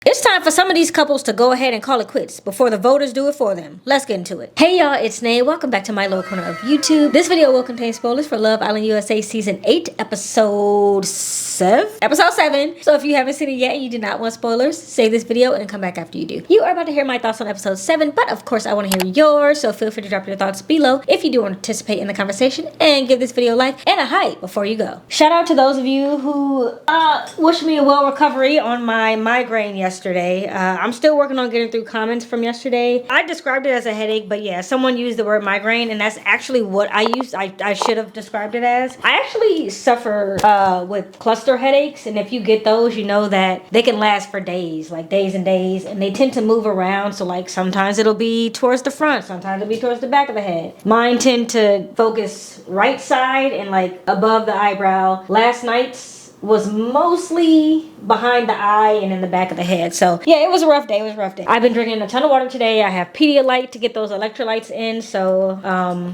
It's time for some of these couples to go ahead and call it quits before the voters do it for them. Let's get into it. Hey y'all, it's Nay. Welcome back to my little corner of YouTube. This video will contain spoilers for Love Island USA Season 8, Episode 7. So if you haven't seen it yet and you do not want spoilers, save this video and come back after you do. You are about to hear my thoughts on Episode 7, but of course I want to hear yours, so feel free to drop your thoughts below if you do want to participate in the conversation, and give this video a like and a hype before you go. Shout out to those of you who wished me a well recovery on my migraine yesterday. I'm still working on getting through comments from yesterday. I described it as a headache, but yeah, someone used the word migraine, and that's actually what I used. I should have described it as. I actually suffer with cluster headaches, and if you get those, you know that they can last for days, like days and days, and they tend to move around. So like sometimes it'll be towards the front, sometimes it'll be towards the back of the head. Mine tend to focus right side and like above the eyebrow. Last night's was mostly behind the eye and in the back of the head. So yeah, it was a rough day. I've been drinking a ton of water today. I have Pedialyte to get those electrolytes in. So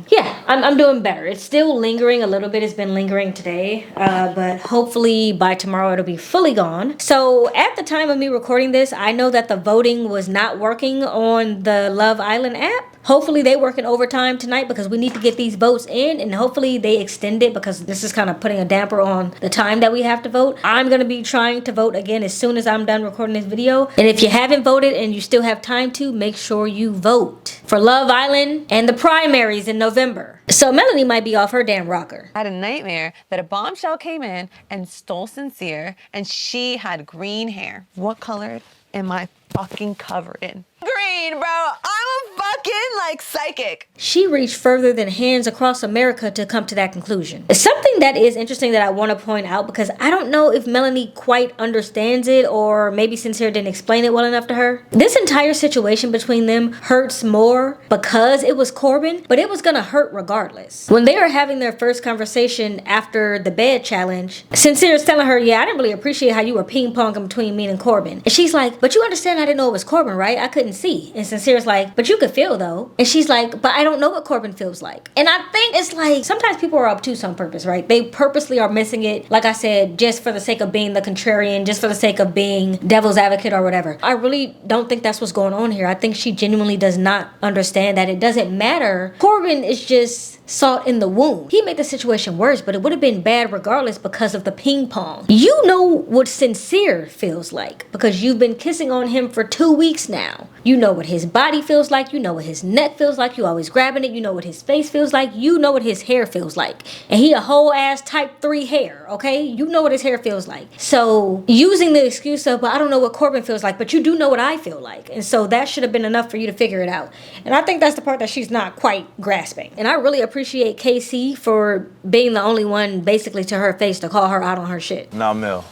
yeah, I'm doing better. It's still lingering a little bit. It's been lingering today, but hopefully by tomorrow it'll be fully gone. So at the time of me recording this, I know that the voting was not working on the Love Island app. Hopefully they work in overtime tonight because we need to get these votes in, and hopefully they extend it because this is kind of putting a damper on the time that we have to vote. I'm going to be trying to vote again as soon as I'm done recording this video. And if you haven't voted and you still have time to, make sure you vote for Love Island and the primaries in November. So Melanie might be off her damn rocker. I had a nightmare that a bombshell came in and stole Sincere, and she had green hair. What color am I fucking covered in? Green, bro. I'm a fucking like psychic. She reached further than hands across America to come to that conclusion. Something that is interesting that I want to point out, because I don't know if Melanie quite understands it, or maybe Sincere didn't explain it well enough to her. This entire situation between them hurts more because it was Corbin, but it was gonna hurt regardless. When they were having their first conversation after the bed challenge, Sincere is telling her, yeah, I didn't really appreciate how you were ping-ponging between me and Corbin. And she's like, but you understand I didn't know it was Corbin, right? I couldn't see. And Sincere's like, but you could feel though. And she's like, but I don't know what Corbin feels like. And I think it's like, sometimes people are obtuse on purpose, right? They purposely are missing it, like I said, just for the sake of being the contrarian, just for the sake of being devil's advocate or whatever. I really don't think that's what's going on here. I think she genuinely does not understand that it doesn't matter. Corbin is just salt in the wound. He made the situation worse, but it would have been bad regardless because of the ping pong. You know what Sincere feels like because you've been kissing on him for 2 weeks now. You know what his body feels like. You know what his neck feels like. You always grabbing it. You know what his face feels like. You know what his hair feels like. And he a whole ass type 3 hair, okay? You know what his hair feels like. So using the excuse of, but I don't know what Corbin feels like, but you do know what I feel like. And so that should have been enough for you to figure it out. And I think that's the part that she's not quite grasping. And I really appreciate Casey for being the only one basically to her face to call her out on her shit. Nah, Mel,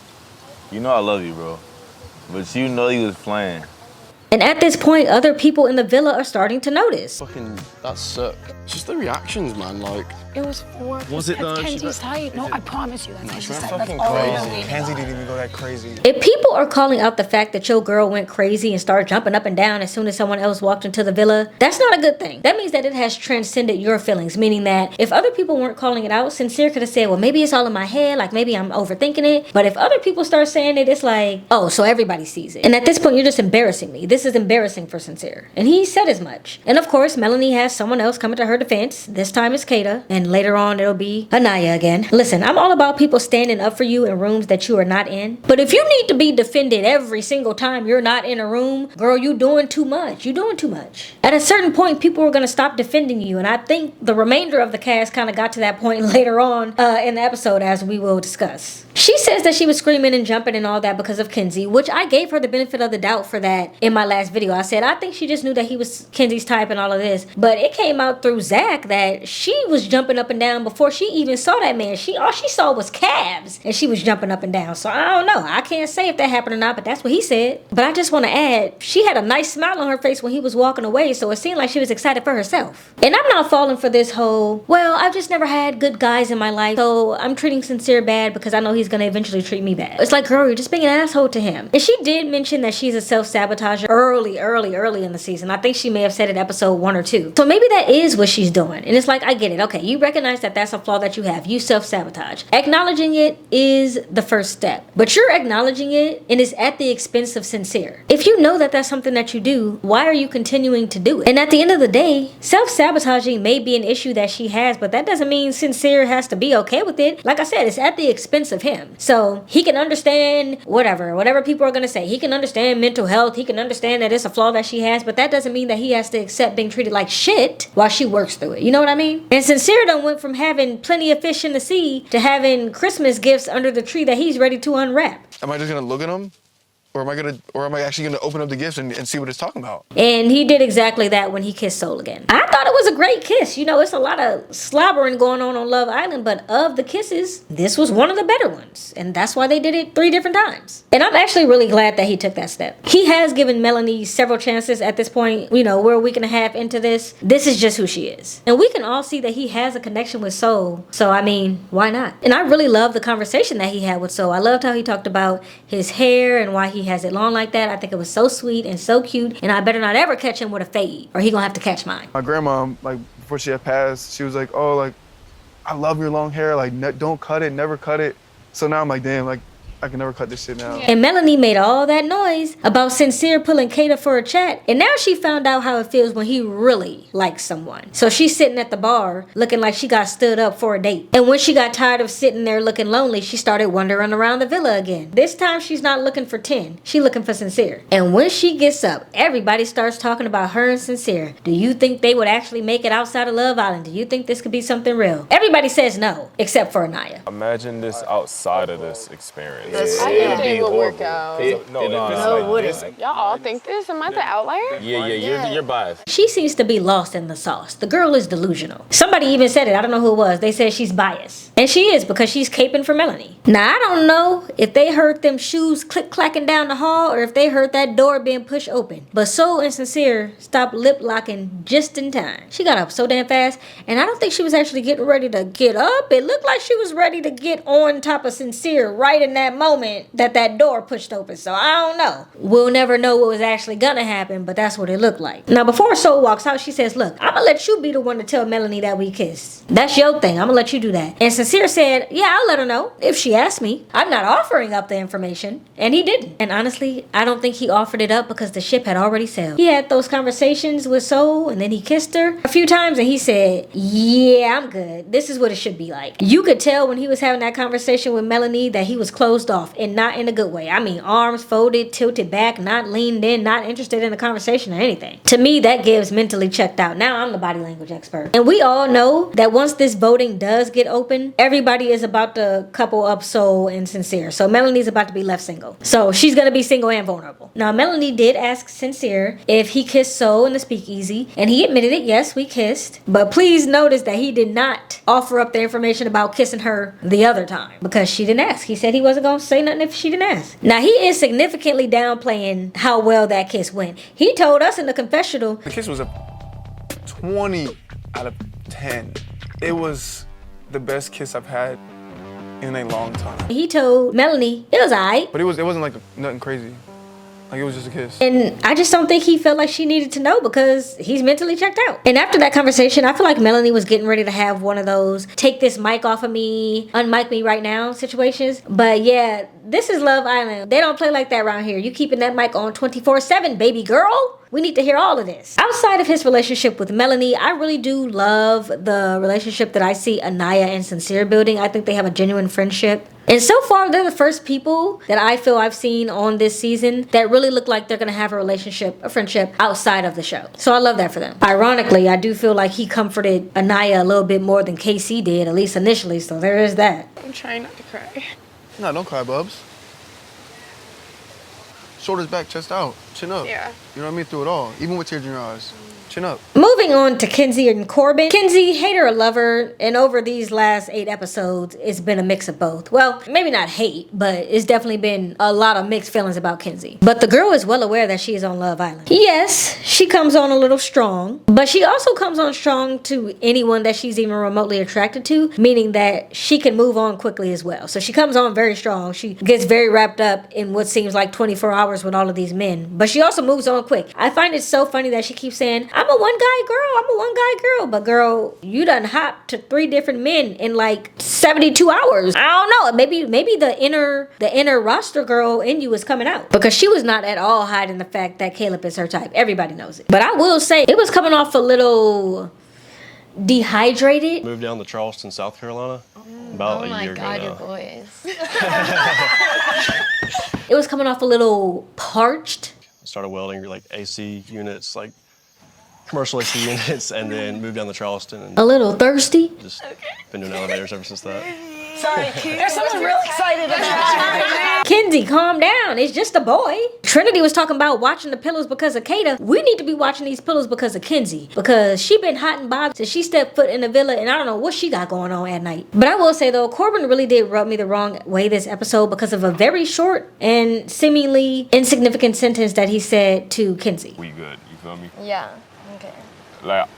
you know I love you, bro. But you know you was playing. And at this point, other people in the villa are starting to notice. Fucking, that sucked. Just the reactions, man, like. It was for Kenzie's type. No, I promise you that's Kenzie's type. Fucking That's all crazy. Kenzie didn't even go that crazy. If people are calling out the fact that your girl went crazy and started jumping up and down as soon as someone else walked into the villa, that's not a good thing. That means that it has transcended your feelings, meaning that if other people weren't calling it out, Sincere could have said, well, maybe it's all in my head, like maybe I'm overthinking it. But if other people start saying it, it's like, oh, so everybody sees it. And at this point, you're just embarrassing me. This is embarrassing for Sincere. And he said as much. And of course, Melanie has someone else coming to her defense. This time it's Kata, and later on it'll be Aniya again. Listen, I'm all about people standing up for you in rooms that you are not in. But if you need to be defended every single time you're not in a room, girl, you doing too much. You doing too much. At a certain point, people are going to stop defending you. And I think the remainder of the cast kind of got to that point later on in the episode, as we will discuss. She says that she was screaming and jumping and all that because of Kenzie, which I gave her the benefit of the doubt for that in my last video. I said, I think she just knew that he was Kenzie's type and all of this. But it came out through Zach that she was jumping up and down before she even saw that man. All she saw was calves and she was jumping up and down. So I don't know. I can't say if that happened or not, but that's what he said. But I just want to add, she had a nice smile on her face when he was walking away, so it seemed like she was excited for herself. And I'm not falling for this whole, well, I've just never had good guys in my life, so I'm treating Sincere bad because I know he's he's gonna eventually treat me bad. It's like, girl, you're just being an asshole to him. And she did mention that she's a self-sabotager early in the season. I think she may have said it episode 1 or 2. So maybe that is what she's doing. And it's like, I get it. Okay, you recognize that that's a flaw that you have. You self-sabotage. Acknowledging it is the first step. But you're acknowledging it and it's at the expense of sincere. If you know that that's something that you do, why are you continuing to do it? And at the end of the day, self-sabotaging may be an issue that she has, but that doesn't mean sincere has to be okay with it. Like I said, it's at the expense of him. So he can understand whatever people are going to say. He can understand mental health. He can understand that it's a flaw that she has, but that doesn't mean that he has to accept being treated like shit while she works through it. You know what I mean? And sincere done went from having plenty of fish in the sea to having Christmas gifts under the tree that he's ready to unwrap. Am I just gonna look at them? Or am I actually gonna open up the gifts and see what it's talking about? And he did exactly that when he kissed Soul again. I thought it was a great kiss. You know, it's a lot of slobbering going on Love Island, but of the kisses, this was one of the better ones. And that's why they did it 3 different times. And I'm actually really glad that he took that step. He has given Melanie several chances at this point. You know, we're a week and a half into this. This is just who she is. And we can all see that he has a connection with Soul. So, I mean, why not? And I really love the conversation that he had with Soul. I loved how he talked about his hair and why he has it long like that. I think it was so sweet and so cute, and I better not ever catch him with a fade or he gonna have to catch mine. My grandma, like, before she had passed, she was like, oh, like, I love your long hair, like, don't cut it, never cut it. So now I'm like, damn, like, I can never cut this shit now. And Melanie made all that noise about Sincere pulling Kata for a chat, and now she found out how it feels when he really likes someone. So she's sitting at the bar looking like she got stood up for a date. And when she got tired of sitting there looking lonely, she started wandering around the villa again. This time she's not looking for 10, she's looking for Sincere. And when she gets up, everybody starts talking about her and Sincere. Do you think they would actually make it outside of Love Island? Do you think this could be something real? Everybody says no, except for Aniya. Imagine this outside of this experience. I think they would work out. Y'all all think this? Am I the outlier? Yeah, you're biased. She seems to be lost in the sauce. The girl is delusional. Somebody even said it. I don't know who it was. They said she's biased. And she is, because she's caping for Melanie. Now, I don't know if they heard them shoes click-clacking down the hall or if they heard that door being pushed open. But Soul and Sincere stopped lip-locking just in time. She got up so damn fast, and I don't think she was actually getting ready to get up. It looked like she was ready to get on top of Sincere right in that moment that door pushed open. So I don't know. We'll never know what was actually gonna happen, but that's what it looked like. Now, before Soul walks out, she says, look, I'm gonna let you be the one to tell Melanie that we kissed. That's your thing. I'm gonna let you do that. And Sincere said, yeah, I'll let her know if she asks me. I'm not offering up the information. And he didn't. And honestly, I don't think he offered it up because the ship had already sailed. He had those conversations with Soul, and then he kissed her a few times, and he said, yeah, I'm good. This is what it should be like. You could tell when he was having that conversation with Melanie that he was closed off, and not in a good way. I mean, arms folded, tilted back, not leaned in, not interested in the conversation or anything. To me, that gives mentally checked out. Now I'm the body language expert. And we all know that once this voting does get open, everybody is about to couple up Soul and Sincere. So Melanie's about to be left single. So she's gonna be single and vulnerable. Now, Melanie did ask Sincere if he kissed Soul in the speakeasy, and he admitted it. Yes, we kissed. But please notice that he did not offer up the information about kissing her the other time, because she didn't ask. He said he wasn't gonna say nothing if she didn't ask. Now, he is significantly downplaying how well that kiss went. He told us in the confessional, The kiss was a 20 out of 10. It was the best kiss I've had in a long time. he told Melanie it was alright. But it wasn't like nothing crazy. Like, it was just a kiss. And I just don't think he felt like she needed to know because he's mentally checked out. And after that conversation, I feel like Melanie was getting ready to have one of those take this mic off of me, unmic me right now situations. But yeah, this is Love Island. They don't play like that around here. You keeping that mic on 24/7, baby girl. We need to hear all of this. Outside of his relationship with Melanie, I really do love the relationship that I see Aniya and Sincere building. I think they have a genuine friendship. And so far, they're the first people that I feel I've seen on this season that really look like they're going to have a relationship, a friendship outside of the show. So I love that for them. Ironically, I do feel like he comforted Aniya a little bit more than KC did, at least initially. So there is that. I'm trying not to cry. No, don't cry, Bubs. Shoulders back, chest out, chin up. Yeah. You know what I mean? Through it all. Even with tears in your eyes. Chin up. Moving on to Kenzie and Corbin. Kenzie, hater or lover, and over these last 8 episodes, it's been a mix of both. Well, maybe not hate, but it's definitely been a lot of mixed feelings about Kenzie. But the girl is well aware that she is on Love Island. Yes, she comes on a little strong, but she also comes on strong to anyone that she's even remotely attracted to, meaning that she can move on quickly as well. So she comes on very strong. She gets very wrapped up in what seems like 24 hours with all of these men, but she also moves on quick. I find it so funny that she keeps saying, I'm a one guy girl, but girl, you done hopped to 3 different men in like 72 hours. I don't know, maybe the inner roster girl in you is coming out, because she was not at all hiding the fact that Caleb is her type. Everybody knows it. But I will say, it was coming off a little dehydrated. Moved down to Charleston, South Carolina about a year ago now. Your boys. It was coming off a little parched. Started welding like AC units, like commercial AC units, and then moved down to Charleston and A little thirsty. just been doing elevators ever since that. Sorry, there's someone real excited about Kenzie, calm down. It's just a boy. Trinity was talking about watching the pillows because of Kata. We need to be watching these pillows because of Kenzie, because she been hot and bothered since she stepped foot in the villa, and I don't know what she got going on at night. But I will say though, Corbin really did rub me the wrong way this episode because of a very short and seemingly insignificant sentence that he said to Kenzie. We good, you feel me? Yeah. Okay. Like,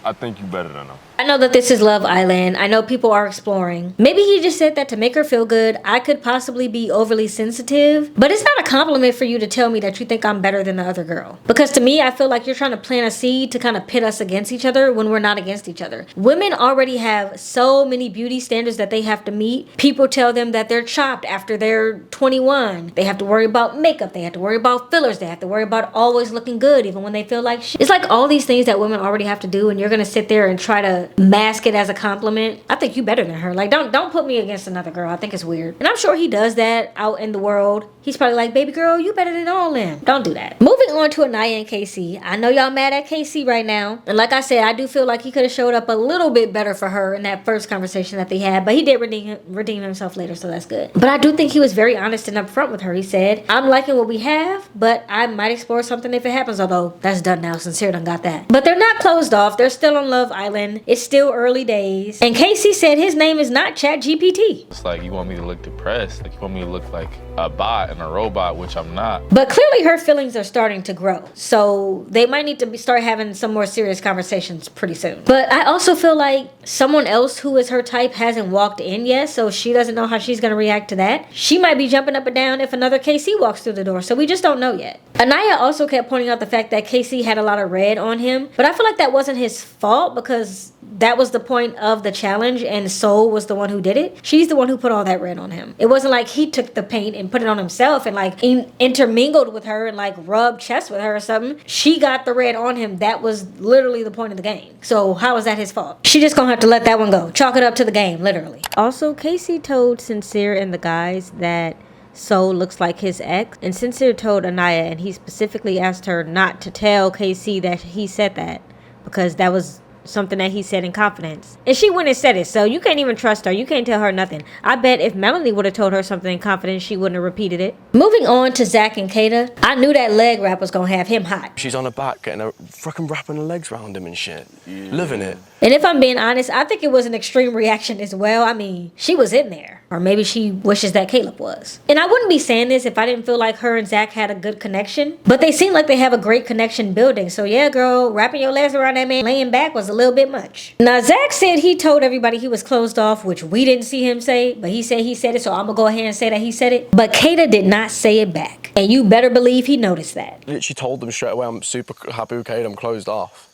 I think you better than them. I know that this is Love Island. I know people are exploring. Maybe he just said that to make her feel good. I could possibly be overly sensitive, but it's not a compliment for you to tell me that you think I'm better than the other girl. Because to me, I feel like you're trying to plant a seed to kind of pit us against each other when we're not against each other. Women already have so many beauty standards that they have to meet. People tell them that they're chopped after they're 21. They have to worry about makeup. They have to worry about fillers. They have to worry about always looking good even when they feel like shit. It's like all these things that women already have to do, and you're gonna sit there and try to mask it as a compliment. I think you better than her. Like, don't put me against another girl. I think it's weird. And I'm sure he does that out in the world. He's probably like, baby girl, you better than all them. Don't do that. Moving on to Aniya and KC. I know y'all mad at KC right now. And like I said, I do feel like he could have showed up a little bit better for her in that first conversation that they had. But he did redeem himself later, so that's good. But I do think he was very honest and upfront with her. He said, I'm liking what we have, but I might explore something if it happens. Although, that's done now. Sincere done got that. But they're not closed off. They're still on Love Island. It's still early days. And Casey said his name is not ChatGPT. It's like you want me to look depressed. Like you want me to look like a bot and a robot, which I'm not. But clearly her feelings are starting to grow. So they might need to start having some more serious conversations pretty soon. But I also feel like someone else who is her type hasn't walked in yet. So she doesn't know how she's going to react to that. She might be jumping up and down if another KC walks through the door. So we just don't know yet. Aniya also kept pointing out the fact that KC had a lot of red on him. But I feel like that wasn't his fault, because that was the point of the challenge and Soul was the one who did it. She's the one who put all that red on him. It wasn't like he took the paint and put it on himself and like intermingled with her and like rubbed chest with her or something. She got the red on him. That was literally the point of the game. So how is that his fault? She just gonna have to let that one go. Chalk it up to the game, literally. Also, Casey told Sincere and the guys that Soul looks like his ex, and Sincere told Aniya, and he specifically asked her not to tell KC that he said that, because that was something that he said in confidence. And she went and said it, so you can't even trust her. You can't tell her nothing. I bet if Melanie would have told her something in confidence, she wouldn't have repeated it. Moving on to Zach and Kata. I knew that leg wrap was gonna have him hot. She's on her back, getting her fucking wrapping her legs around him and shit. Loving it. And if I'm being honest, I think it was an extreme reaction as well. I mean, she was in there. Or maybe she wishes that Caleb was. And I wouldn't be saying this if I didn't feel like her and Zach had a good connection. But they seem like they have a great connection building. So yeah, girl, wrapping your legs around that man laying back was a little bit much. Now, Zach said he told everybody he was closed off, which we didn't see him say. But he said it, so I'm going to go ahead and say that he said it. But Kata did not say it back. And you better believe he noticed that. Literally told them straight away, I'm super happy with Kate, I'm closed off.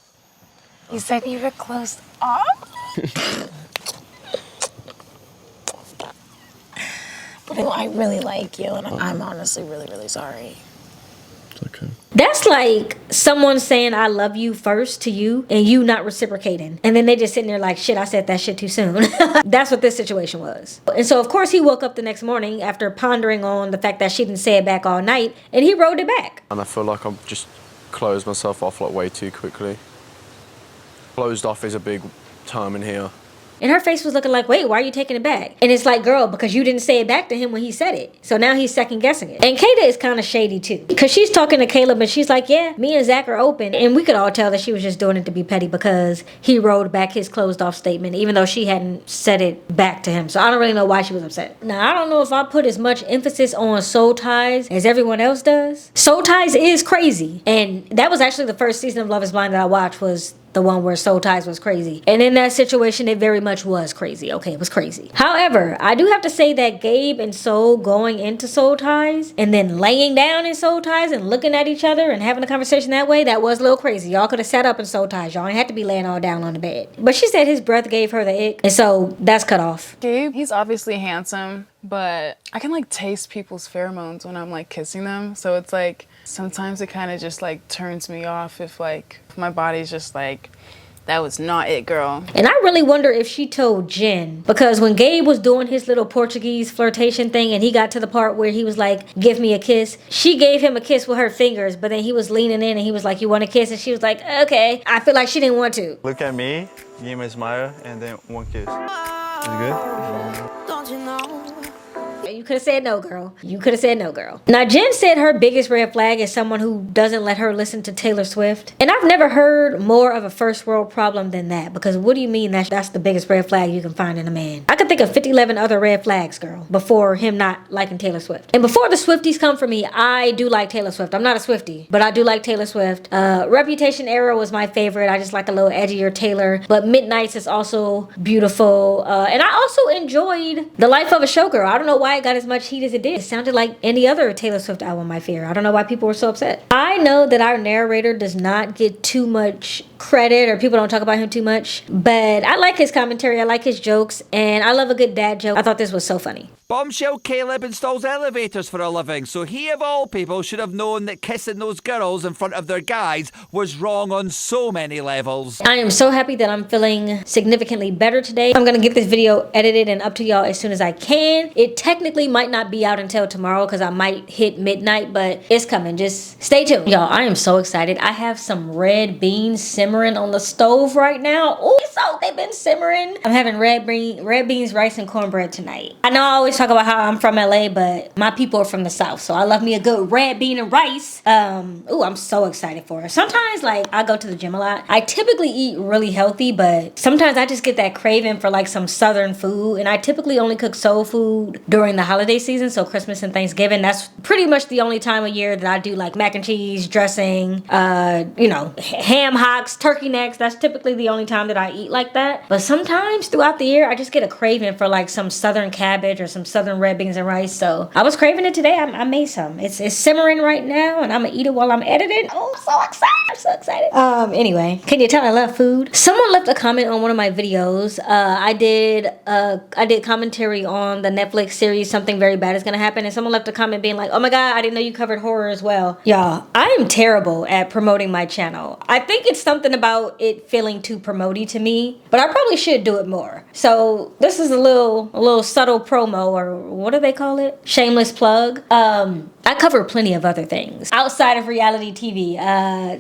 You said you were closed off? But I really like you, and I'm honestly really, really sorry. It's okay. That's like someone saying I love you first to you and you not reciprocating. And then they just sitting there like, shit, I said that shit too soon. That's what this situation was. And so, of course, he woke up the next morning after pondering on the fact that she didn't say it back all night, and he wrote it back. And I feel like I've just closed myself off like way too quickly. Closed off is a big term in here. And her face was looking like, wait, why are you taking it back? And it's like, girl, because you didn't say it back to him when he said it. So now he's second guessing it. And Kata is kind of shady too. Because she's talking to Caleb and she's like, yeah, me and Zach are open. And we could all tell that she was just doing it to be petty because he rolled back his closed off statement, even though she hadn't said it back to him. So I don't really know why she was upset. Now, I don't know if I put as much emphasis on soul ties as everyone else does. Soul ties is crazy. And that was actually the first season of Love is Blind that I watched, was the one where soul ties was crazy. And in that situation, it very much was crazy. Okay, it was crazy. However, I do have to say that Gabe and Soul going into soul ties and then laying down in soul ties and looking at each other and having a conversation that way, that was a little crazy. Y'all could have sat up in soul ties. Y'all ain't had to be laying all down on the bed. But she said his breath gave her the ick, and so that's cut off. Gabe, he's obviously handsome, but I can like taste people's pheromones when I'm like kissing them. So it's like, sometimes it kind of just like turns me off if like my body's just like, that was not it, girl. And I really wonder if she told Jen, because when Gabe was doing his little Portuguese flirtation thing and he got to the part where he was like, give me a kiss, she gave him a kiss with her fingers, but then he was leaning in and he was like, you want a kiss? And she was like, okay. I feel like she didn't want to. Look at me, give me a smile, and then one kiss. Is it good? Don't you know? You could have said no, girl. You could have said no, girl. Now, Jen said her biggest red flag is someone who doesn't let her listen to Taylor Swift. And I've never heard more of a first world problem than that. Because what do you mean that's the biggest red flag you can find in a man? I could think of 50-11 other red flags, girl, before him not liking Taylor Swift. And before the Swifties come for me, I do like Taylor Swift. I'm not a Swiftie, but I do like Taylor Swift. Reputation Era was my favorite. I just like a little edgier Taylor. But Midnights is also beautiful. And I also enjoyed The Life of a Showgirl. I don't know why it got as much heat as it did. It sounded like any other Taylor Swift album, I fear. I don't know why people were so upset. I know that our narrator does not get too much credit, or people don't talk about him too much, but I like his commentary, I like his jokes, and I love a good dad joke. I thought this was so funny. Bombshell Caleb installs elevators for a living, so he of all people should have known that kissing those girls in front of their guys was wrong on so many levels. I am so happy that I'm feeling significantly better today. I'm gonna get this video edited and up to y'all as soon as I can. It technically might not be out until tomorrow because I might hit midnight, but it's coming. Just stay tuned. Y'all, I am so excited. I have some red beans simmering on the stove right now. Oh, so they've been simmering. I'm having red beans, rice, and cornbread tonight. I know I always talk about how I'm from LA, but my people are from the South, so I love me a good red bean and rice. Ooh, I'm so excited for it. Sometimes, like, I go to the gym a lot. I typically eat really healthy, but sometimes I just get that craving for like some Southern food, and I typically only cook soul food during the holiday season, so Christmas and Thanksgiving. That's pretty much the only time of year that I do like mac and cheese, dressing, you know, ham hocks, turkey necks. That's typically the only time that I eat like that. But sometimes throughout the year, I just get a craving for like some Southern cabbage or some Southern red beans and rice. So I was craving it today. I made some. It's simmering right now, and I'm gonna eat it while I'm editing. Oh, I'm so excited. I'm so excited. Anyway, can you tell I love food? Someone left a comment on one of my videos. I did commentary on the Netflix series Something Very Bad Is Gonna Happen, and someone left a comment being like, oh my god, I didn't know you covered horror as well. Y'all, I am terrible at promoting my channel. I think it's something about it feeling too promoty to me, but I probably should do it more. So this is a little subtle promo, or what do they call it? Shameless plug. I cover plenty of other things outside of reality TV.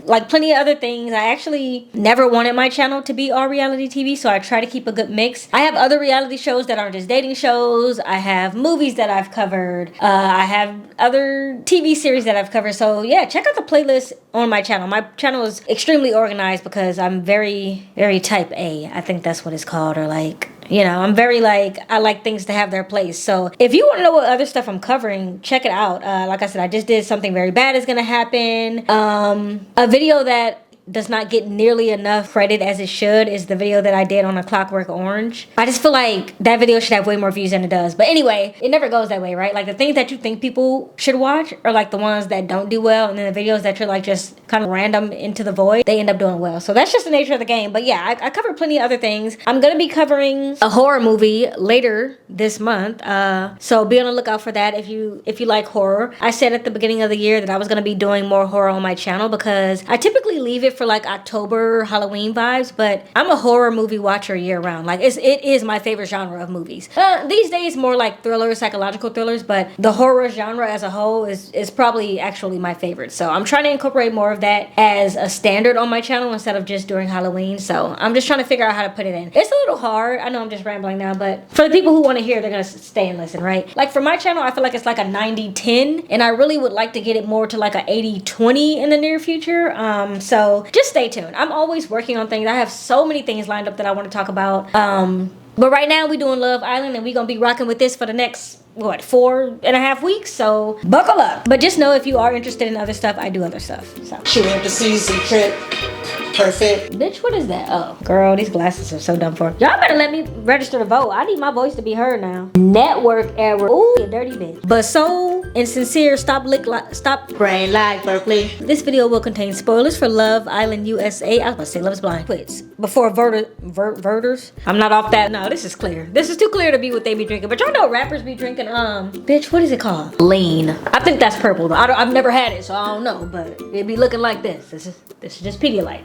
Like plenty of other things. I actually never wanted my channel to be all reality TV, so I try to keep a good mix. I have other reality shows that aren't just dating shows. I have movies that I've covered. I have other TV series that I've covered. So yeah, check out the playlist on my channel. My channel is extremely organized because I'm very, very type A. I think that's what it's called, or like, you know, I'm very like, I like things to have their place. So if you want to know what other stuff I'm covering, check it out. Like I said, I just did Something Very Bad Is Gonna Happen. A video that does not get nearly enough credit as it should is the video that I did on A Clockwork Orange. I just feel like that video should have way more views than it does. But anyway, it never goes that way, right? Like the things that you think people should watch are like the ones that don't do well, and then the videos that you're like just kind of random into the void, they end up doing well. So that's just the nature of the game. But yeah, I cover plenty of other things. I'm gonna be covering a horror movie later this month, so be on the lookout for that if you like horror. I said at the beginning of the year that I was gonna be doing more horror on my channel because I typically leave it it for like October, Halloween vibes, but I'm a horror movie watcher year round. Like it is my favorite genre of movies. These days more like thrillers, psychological thrillers, but the horror genre as a whole is probably actually my favorite. So I'm trying to incorporate more of that as a standard on my channel instead of just during Halloween. So I'm just trying to figure out how to put it in. It's a little hard. I know I'm just rambling now, but for the people who want to hear, they're gonna stay and listen, right? Like for my channel, I feel like it's like a 90-10, and I really would like to get it more to like a 80-20 in the near future. So just stay tuned. I'm always working on things. I have so many things lined up that I want to talk about. But right now we doing Love Island, and we gonna be rocking with this for the next, what, 4.5 weeks, so buckle up. But just know if you are interested in other stuff, I do other stuff. So She went to season trip. Perfect. bitch, what is that? Oh, girl, these glasses are so dumb for her. Y'all better let me register to vote. I need my voice to be heard now. Network error. Ooh, you dirty bitch. But so insincere, stop Brain like Berkeley. This video will contain spoilers for Love Island USA. I was about to say Love is Blind. Quits. Before voters. I'm not off that. No, this is clear. This is too clear to be what they be drinking. But y'all know rappers be drinking, bitch, what is it called? Lean. I think that's purple though. I've never had it, so I don't know. But it be looking like this. This is just Pedialyte.